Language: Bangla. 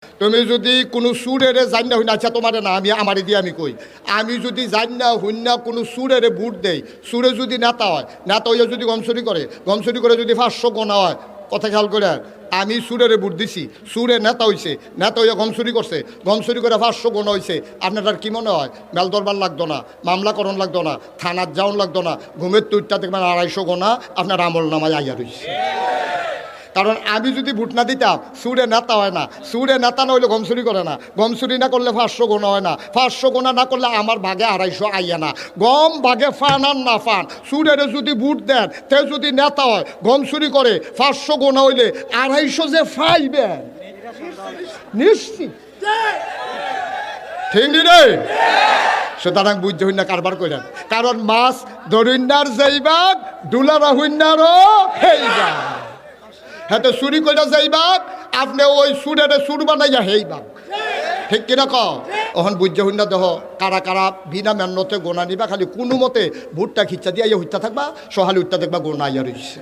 তুমি যদি কোনো সুরেরে জান না হইনা, আচ্ছা তোমার না, আমি আমারে দিয়ে আমি কই, আমি যদি জান না হইনা কোনো সুরেরে বুট দেই, সুরে যদি নেতা হয়, নেতা হইয়া যদি গমসুরি করে যদি 500 গোনা হয়, কথা খেয়াল করে, আমি সুরেরে বুট দিছি, সুরে নেতা হইছে, নেতা হইয়া গমসুরি করছে, গমসুরি করে 500 গোনা হইছে, আপনার কি মনে হয় মেল দরবার লাগতো না, মামলাকরণ লাগতো না, থানার যাওন লাগতো না, ঘুমের তুইটা দেখবেন 250 গোনা আপনার আমল নামায় আইয়া রইছে। কারণ আমি যদি ভোট না দিতাম, সুরে নেতা হয় না, সুরে নেতা না হইলে গমসুরি করে না, গমসুরি না করলে 500 গোনা হয় না, 500 গোনা না করলে আমার ভাগে 250 আইয়া না, গম ভাগে ফান আর না ফান, সুরের যদি ভোট দেন তে যদি নেতা হয়, গমসুরি করে 500 গোনা হইলে 250 যে ফাইবেন নিশ্চিত, ঠিক রে? সুতরাং বুঝতে হইনা কারবার করেন, কারণ মাছ ধরিনার যাইবাক ডুলারা হইনারও হেইবা, হ্যাঁ তো চুরি করে যাইবা, আপনি ওই সুরের সুর বানাইয়া হেইবা, ঠিক কিনা ক? ওখান বুঝতে হইনা দেহ কারা কারা বিনা মেহনতে গোনা নিবা, খালি কোনো মতে ভুট্টা খিচ্চা দিয়া হইতা থাকবা, সহালি উঠতে দেখবা গোনা আইয়া রইছে।